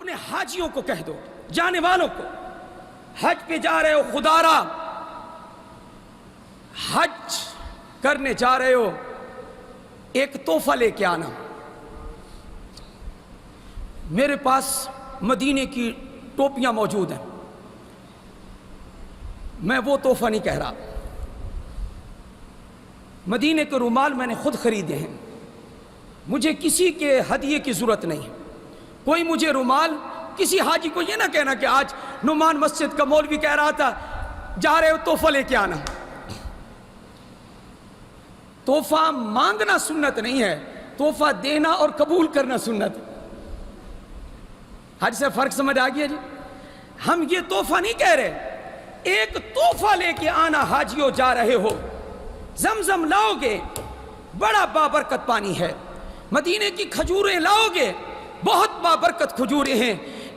اپنے حاجیوں کو کہہ دو، جانے والوں کو، حج پہ جا رہے ہو، خدا را حج کرنے جا رہے ہو، ایک تحفہ لے کے آنا۔ میرے پاس مدینے کی ٹوپیاں موجود ہیں، میں وہ تحفہ نہیں کہہ رہا، مدینے کے رومال میں نے خود خریدے ہیں، مجھے کسی کے ہدیے کی ضرورت نہیں۔ کوئی مجھے رومال، کسی حاجی کو یہ نہ کہنا کہ آج نعمان مسجد کا مولوی کہہ رہا تھا جا رہے ہو تحفہ لے کے آنا۔ تحفہ مانگنا سنت نہیں ہے، تحفہ دینا اور قبول کرنا سنت ہے۔ حج سے فرق سمجھ آ گیا جی؟ ہم یہ تحفہ نہیں کہہ رہے، ایک تحفہ لے کے آنا۔ حاجیوں جا رہے ہو، زمزم لاؤ گے، بڑا بابرکت پانی ہے، مدینے کی کھجوریں لاؤ گے، بہت بابرکت کھجوریں ہیں،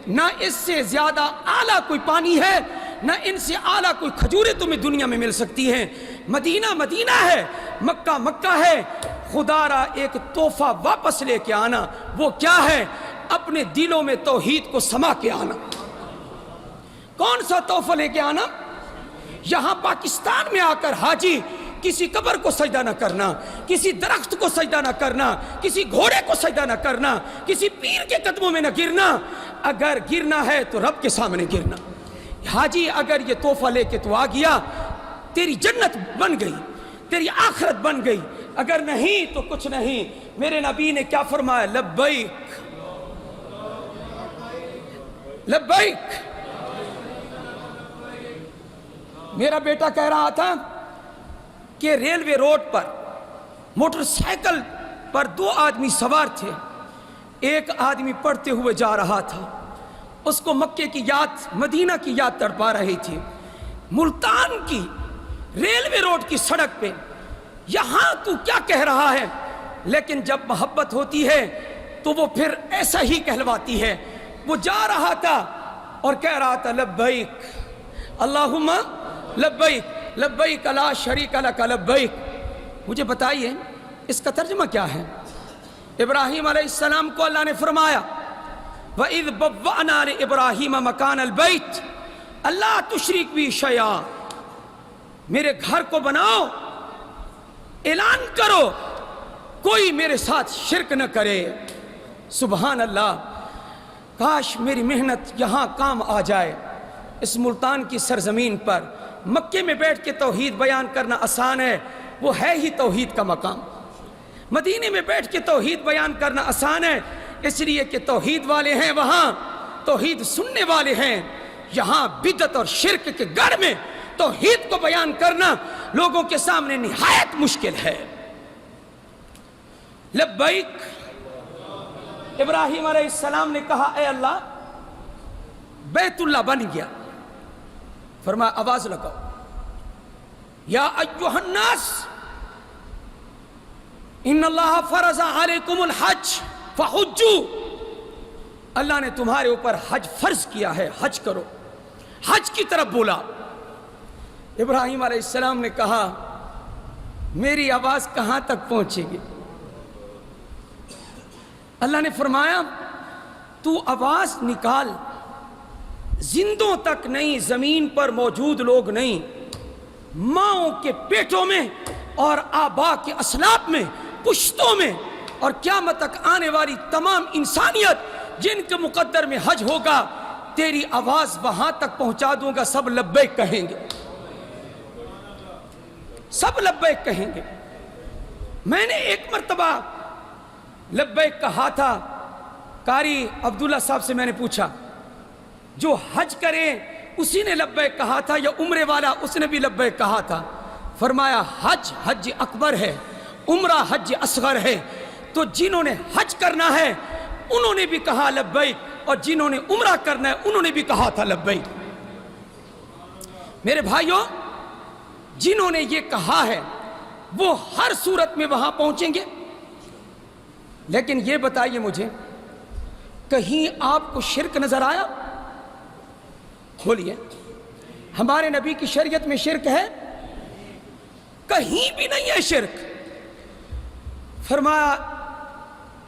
نہ اس سے زیادہ اعلیٰ کوئی پانی ہے، نہ ان سے اعلیٰ کوئی کھجوریں تمہیں دنیا میں مل سکتی ہیں۔ مدینہ مدینہ ہے، مکہ مکہ ہے۔ خدا را ایک تحفہ واپس لے کے آنا، وہ کیا ہے؟ اپنے دلوں میں توحید کو سما کے آنا۔ کون سا تحفہ لے کے آنا؟ یہاں پاکستان میں آ کر حاجی کسی قبر کو سجدہ نہ کرنا، کسی درخت کو سجدہ نہ کرنا، کسی گھوڑے کو سجدہ نہ کرنا، کسی پیر کے قدموں میں نہ گرنا۔ اگر گرنا ہے تو رب کے سامنے گرنا۔ حاجی اگر یہ تحفہ لے کے تو آ گیا، تیری جنت بن گئی، تیری آخرت بن گئی، اگر نہیں تو کچھ نہیں۔ میرے نبی نے کیا فرمایا؟ لبیک لبیک۔ میرا بیٹا کہہ رہا تھا کہ ریلوے روڈ پر موٹر سائیکل پر 2 آدمی سوار تھے، ایک آدمی پڑھتے ہوئے جا رہا تھا، اس کو مکے کی یاد، مدینہ کی یاد تڑپا رہی تھی۔ ملتان کی ریلوے روڈ کی سڑک پہ یہاں تو کیا کہہ رہا ہے؟ لیکن جب محبت ہوتی ہے تو وہ پھر ایسا ہی کہلواتی ہے۔ وہ جا رہا تھا اور کہہ رہا تھا لبیک اللہم لبیک لبیک لا شریک لک لبیک۔ مجھے بتائیے اس کا ترجمہ کیا ہے؟ ابراہیم علیہ السلام کو اللہ نے فرمایا وَإِذْ بَوَّأْنَا لِإِبْرَاهِيمَ مَكَانَ الْبَيْتِ اللہ تشرک بی شیئا، میرے گھر کو بناؤ، اعلان کرو کوئی میرے ساتھ شرک نہ کرے۔ سبحان اللہ، کاش میری محنت یہاں کام آ جائے۔ اس ملتان کی سرزمین پر مکے میں بیٹھ کے توحید بیان کرنا آسان ہے، وہ ہے ہی توحید کا مقام۔ مدینے میں بیٹھ کے توحید بیان کرنا آسان ہے، اس لیے کہ توحید والے ہیں وہاں، توحید سننے والے ہیں۔ یہاں بدعت اور شرک کے گڑھ میں توحید کو بیان کرنا لوگوں کے سامنے نہایت مشکل ہے۔ لبیک، ابراہیم علیہ السلام نے کہا اے اللہ بیت اللہ بن گیا۔ فرمایا آواز لگاؤ، یا ایھا الناس ان اللہ فرض علیکم الحج فحجوا، اللہ نے تمہارے اوپر حج فرض کیا ہے، حج کرو۔ حج کی طرف بولا۔ ابراہیم علیہ السلام نے کہا میری آواز کہاں تک پہنچے گی؟ اللہ نے فرمایا تو آواز نکال، زندوں تک نہیں، زمین پر موجود لوگ نہیں، ماؤں کے پیٹوں میں اور آبا کے اسلاف میں، پشتوں میں، اور قیامت تک آنے والی تمام انسانیت جن کے مقدر میں حج ہوگا، تیری آواز وہاں تک پہنچا دوں گا، سب لبیک کہیں گے، سب لبیک کہیں گے۔ میں نے ایک مرتبہ لبیک کہا تھا، قاری عبداللہ صاحب سے میں نے پوچھا جو حج کرے اسی نے لبیک کہا تھا یا عمرے والا اس نے بھی لبیک کہا تھا؟ فرمایا حج حج اکبر ہے، عمرہ حج اصغر ہے، تو جنہوں نے حج کرنا ہے انہوں نے بھی کہا لبیک، اور جنہوں نے عمرہ کرنا ہے انہوں نے بھی کہا تھا لبیک۔ میرے بھائیوں، جنہوں نے یہ کہا ہے وہ ہر صورت میں وہاں پہنچیں گے، لیکن یہ بتائیے مجھے کہیں آپ کو شرک نظر آیا؟ بولیے، ہمارے نبی کی شریعت میں شرک ہے؟ کہیں بھی نہیں ہے شرک۔ فرمایا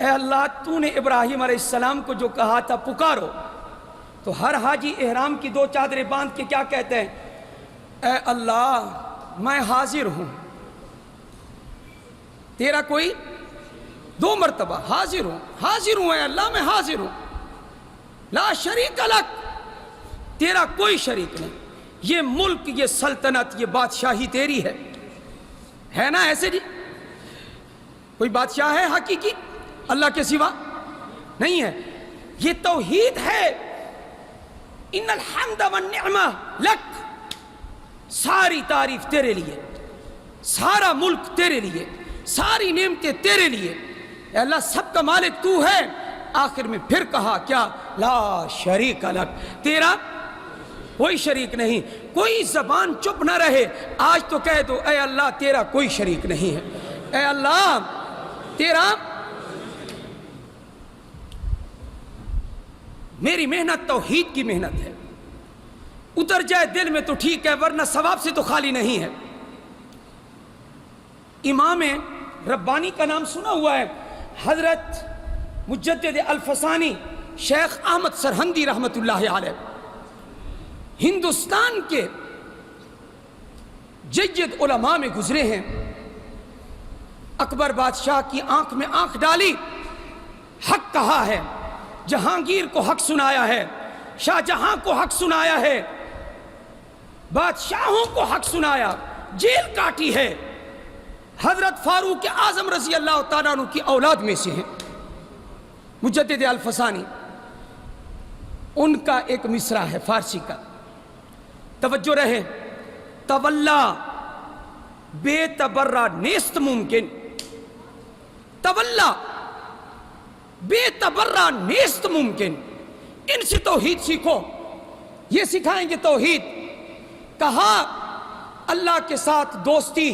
اے اللہ تو نے ابراہیم علیہ السلام کو جو کہا تھا پکارو، تو ہر حاجی احرام کی 2 چادریں باندھ کے کیا کہتے ہیں؟ اے اللہ میں حاضر ہوں، تیرا کوئی 2 مرتبہ حاضر ہوں اے اللہ میں حاضر ہوں، لا شریک لک، تیرا کوئی شریک نہیں، یہ ملک، یہ سلطنت، یہ بادشاہی تیری ہے نا ایسے جی؟ کوئی بادشاہ ہے حقیقی اللہ کے سوا؟ نہیں ہے۔ یہ توحید ہے، ان الحمد والنعمہ لک، ساری تعریف تیرے لیے، سارا ملک تیرے لیے، ساری نعمتیں تیرے لیے، اے اللہ سب کا مالک تو ہے۔ آخر میں پھر کہا کیا؟ لا شریک لک، تیرا کوئی شریک نہیں۔ کوئی زبان چپ نہ رہے، آج تو کہہ دو اے اللہ تیرا کوئی شریک نہیں ہے، اے اللہ تیرا۔ میری محنت توحید کی محنت ہے، اتر جائے دل میں تو ٹھیک ہے، ورنہ ثواب سے تو خالی نہیں ہے۔ امام ربانی کا نام سنا ہوا ہے، حضرت مجدد الفسانی شیخ احمد سرہندی رحمت اللہ علیہ، ہندوستان کے جید علماء میں گزرے ہیں۔ اکبر بادشاہ کی آنکھ میں آنکھ ڈالی، حق کہا ہے، جہانگیر کو حق سنایا ہے، شاہ جہاں کو حق سنایا ہے، بادشاہوں کو حق سنایا، جیل کاٹی ہے۔ حضرت فاروق اعظم رضی اللہ تعالیٰ عنہ کی اولاد میں سے ہیں مجدد الفسانی۔ ان کا ایک مصرع ہے فارسی کا، توجہ رہے، تولا بے تبرہ نیست ممکن، تولا بے تبرہ نیست ممکن۔ ان سے توحید سیکھو، یہ سکھائیں گے توحید۔ کہا اللہ کے ساتھ دوستی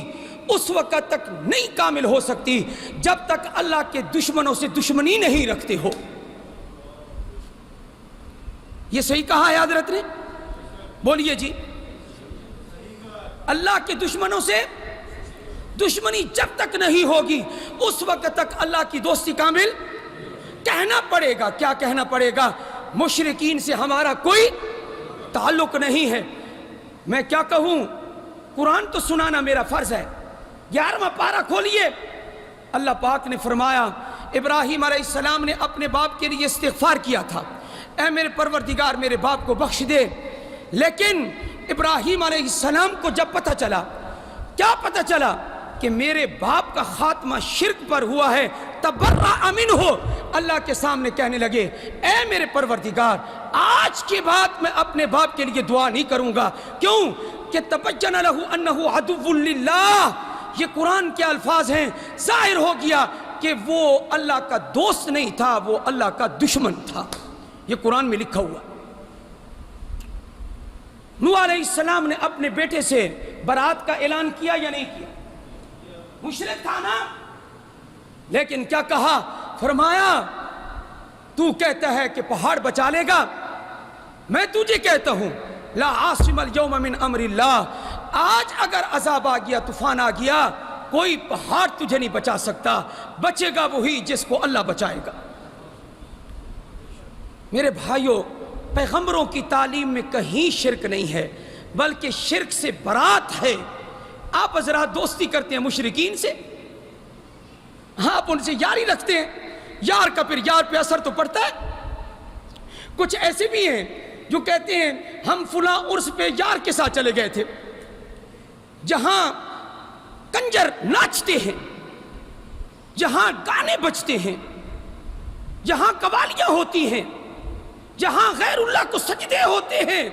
اس وقت تک نہیں کامل ہو سکتی جب تک اللہ کے دشمنوں سے دشمنی نہیں رکھتے ہو۔ یہ صحیح کہا ہے حضرت نے؟ بولیے جی۔ اللہ کے دشمنوں سے دشمنی جب تک نہیں ہوگی اس وقت تک اللہ کی دوستی کامل۔ کہنا پڑے گا، کیا کہنا پڑے گا؟ مشرکین سے ہمارا کوئی تعلق نہیں ہے۔ میں کیا کہوں؟ قرآن تو سنانا میرا فرض ہے۔ 11واں پارہ کھولیے، اللہ پاک نے فرمایا، ابراہیم علیہ السلام نے اپنے باپ کے لیے استغفار کیا تھا، اے میرے پروردگار میرے باپ کو بخش دے۔ لیکن ابراہیم علیہ السلام کو جب پتہ چلا، کیا پتہ چلا؟ کہ میرے باپ کا خاتمہ شرک پر ہوا ہے، تبرأ منہ، اللہ کے سامنے کہنے لگے، اے میرے پروردگار آج کے بعد میں اپنے باپ کے لیے دعا نہیں کروں گا۔ کیوں؟ کہ تبین لہ انہ عدو للہ، یہ قرآن کے الفاظ ہیں، ظاہر ہو گیا کہ وہ اللہ کا دوست نہیں تھا، وہ اللہ کا دشمن تھا۔ یہ قرآن میں لکھا ہوا۔ نوح علیہ السلام نے اپنے بیٹے سے برات کا اعلان کیا یا نہیں کیا؟ مشرک تھا نا، لیکن کیا کہا؟ فرمایا تو کہتا ہے کہ پہاڑ بچا لے گا، میں تجھے کہتا ہوں لا عاصم اليوم من امر اللہ، آج اگر عذاب آ گیا، طوفان آ گیا، کوئی پہاڑ تجھے نہیں بچا سکتا، بچے گا وہی جس کو اللہ بچائے گا۔ میرے بھائیوں، پیغمبروں کی تعلیم میں کہیں شرک نہیں ہے، بلکہ شرک سے برات ہے۔ آپ حضرات دوستی کرتے ہیں مشرکین سے، آپ ان سے یاری رکھتے ہیں، یار کا پھر یار پہ اثر تو پڑتا ہے۔ کچھ ایسے بھی ہیں جو کہتے ہیں ہم فلاں عرس پہ یار کے ساتھ چلے گئے تھے، جہاں کنجر ناچتے ہیں، جہاں گانے بجتے ہیں، جہاں قوالیاں ہوتی ہیں، جہاں غیر اللہ کو سجدے ہوتے ہیں۔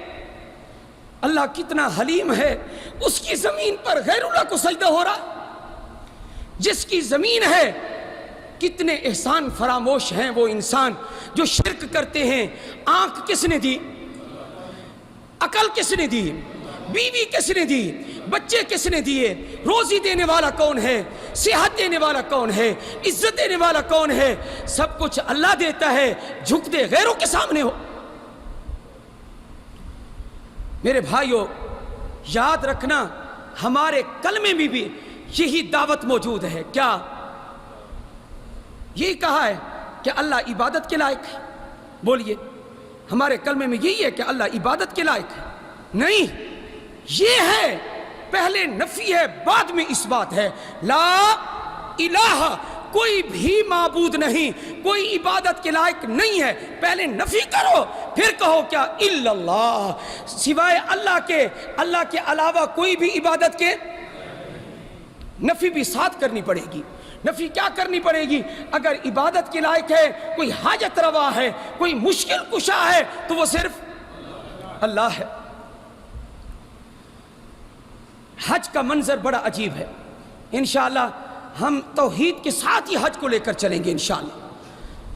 اللہ کتنا حلیم ہے، اس کی زمین پر غیر اللہ کو سجدہ ہو رہا، جس کی زمین ہے کتنے احسان فراموش ہیں وہ انسان جو شرک کرتے ہیں۔ آنکھ کس نے دی؟ عقل کس نے دی؟ بیوی کس نے دی؟ بچے کس نے دیے؟ روزی دینے والا کون ہے؟ صحت دینے والا کون ہے؟ عزت دینے والا کون ہے؟ سب کچھ اللہ دیتا ہے، جھک دے غیروں کے سامنے ہو۔ میرے بھائیوں، یاد رکھنا ہمارے کلمے میں بھی یہی دعوت موجود ہے۔ کیا؟ یہی کہا ہے کہ اللہ عبادت کے لائق ہے؟ بولیے، ہمارے کلمے میں یہی ہے کہ اللہ عبادت کے لائق ہے؟ نہیں، یہ ہے پہلے نفی ہے بعد میں اس بات ہے۔ لا الہ، کوئی بھی معبود نہیں، کوئی عبادت کے لائق نہیں ہے، پہلے نفی کرو پھر کہو کیا الا اللہ، سوائے اللہ کے علاوہ کوئی بھی عبادت کے نفی بھی ساتھ کرنی پڑے گی۔ نفی کیا کرنی پڑے گی؟ اگر عبادت کے لائق ہے، کوئی حاجت روا ہے، کوئی مشکل کشا ہے، تو وہ صرف اللہ ہے۔ حج کا منظر بڑا عجیب ہے، انشاءاللہ ہم توحید کے ساتھ ہی حج کو لے کر چلیں گے انشاءاللہ۔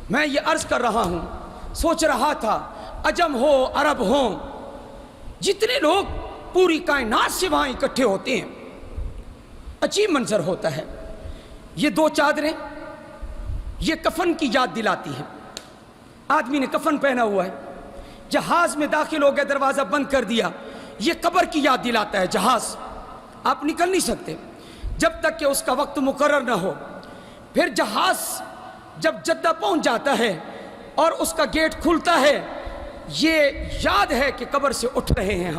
میں یہ عرض کر رہا ہوں، سوچ رہا تھا عجم ہو عرب ہوں، جتنے لوگ پوری کائنات سے وہاں اکٹھے ہوتے ہیں، عجیب منظر ہوتا ہے۔ یہ دو چادریں یہ کفن کی یاد دلاتی ہیں۔ آدمی نے کفن پہنا ہوا ہے، جہاز میں داخل ہو گئے، دروازہ بند کر دیا، یہ قبر کی یاد دلاتا ہے۔ جہاز آپ نکل نہیں سکتے جب تک کہ اس کا وقت مقرر نہ ہو۔ پھر جہاز جب جدہ پہنچ جاتا ہے اور اس کا گیٹ کھلتا ہے، یہ یاد ہے کہ قبر سے اٹھ رہے ہیں،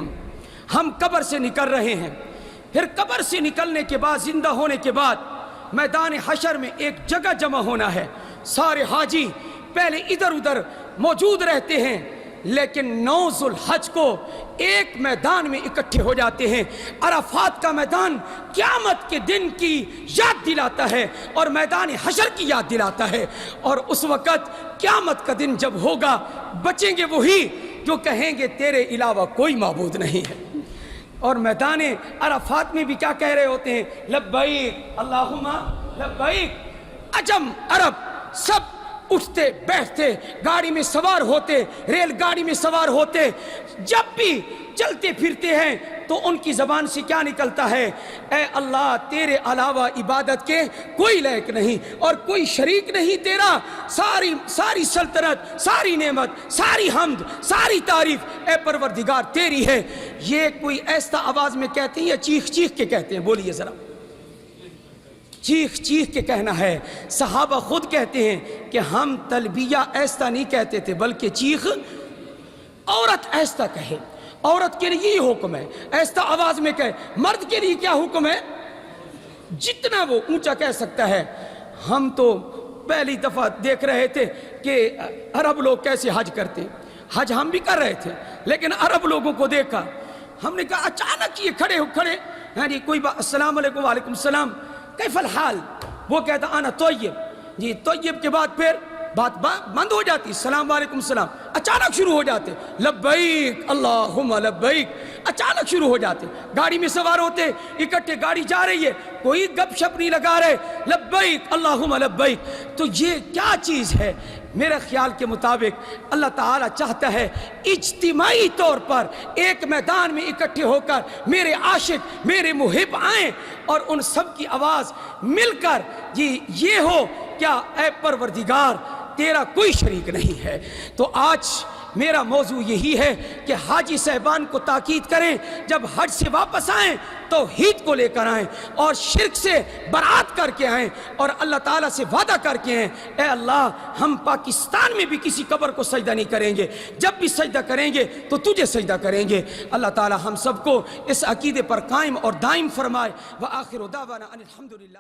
ہم قبر سے نکل رہے ہیں۔ پھر قبر سے نکلنے کے بعد، زندہ ہونے کے بعد، میدان حشر میں ایک جگہ جمع ہونا ہے۔ سارے حاجی پہلے ادھر ادھر موجود رہتے ہیں، لیکن 9 ذو الحج کو ایک میدان میں اکٹھے ہو جاتے ہیں۔ عرفات کا میدان قیامت کے دن کی یاد دلاتا ہے اور میدان حشر کی یاد دلاتا ہے، اور اس وقت قیامت کا دن جب ہوگا، بچیں گے وہی جو کہیں گے تیرے علاوہ کوئی معبود نہیں ہے۔ اور میدان عرفات میں بھی کیا کہہ رہے ہوتے ہیں؟ لبیک اللہم لبیک۔ عجم عرب سب اٹھتے بیٹھتے، گاڑی میں سوار ہوتے، ریل گاڑی میں سوار ہوتے، جب بھی چلتے پھرتے ہیں تو ان کی زبان سے کیا نکلتا ہے؟ اے اللہ، تیرے علاوہ عبادت کے کوئی لائق نہیں اور کوئی شریک نہیں تیرا، ساری سلطنت، ساری نعمت، ساری حمد، ساری تعریف اے پروردگار تیری ہے۔ یہ کوئی ایسا آواز میں کہتے ہیں یا چیخ چیخ کے کہتے ہیں؟ بولیے ذرا۔ چیخ چیخ کے کہنا ہے۔ صحابہ خود کہتے ہیں کہ ہم تلبیہ ایسا نہیں کہتے تھے، بلکہ چیخ عورت ایسا کہے، عورت کے لیے یہ حکم ہے، ایسا آواز میں کہے۔ مرد کے لیے کیا حکم ہے؟ جتنا وہ اونچا کہہ سکتا ہے۔ ہم تو پہلی دفعہ دیکھ رہے تھے کہ عرب لوگ کیسے حج کرتے ہیں، حج ہم بھی کر رہے تھے، لیکن عرب لوگوں کو دیکھا، ہم نے کہا اچانک یہ کھڑے ہاں جی کوئی بات، السلام علیکم، وعلیکم السلام، کیف الحال؟ وہ کہتا انا طیب، جی طیب کے بعد پھر بات بند ہو جاتی، السلام علیکم السلام، اچانک شروع ہو جاتے لبیک اللہم لبیک، اچانک شروع ہو جاتے۔ گاڑی میں سوار ہوتے، اکٹھے گاڑی جا رہی ہے، کوئی گپ شپ نہیں لگا رہے، لبیک اللہم لبیک۔ تو یہ کیا چیز ہے؟ میرے خیال کے مطابق اللہ تعالیٰ چاہتا ہے اجتماعی طور پر ایک میدان میں اکٹھے ہو کر میرے عاشق، میرے محب آئیں اور ان سب کی آواز مل کر یہ ہو کیا اے پروردگار تیرا کوئی شریک نہیں ہے۔ تو آج میرا موضوع یہی ہے کہ حاجی صاحبان کو تاکید کریں، جب حج سے واپس آئیں توحید کو لے کر آئیں اور شرک سے برات کر کے آئیں اور اللہ تعالیٰ سے وعدہ کر کے آئیں، اے اللہ ہم پاکستان میں بھی کسی قبر کو سجدہ نہیں کریں گے، جب بھی سجدہ کریں گے تو تجھے سجدہ کریں گے۔ اللہ تعالیٰ ہم سب کو اس عقیدے پر قائم اور دائم فرمائے۔ وآخر دعوانا ان الحمدللہ۔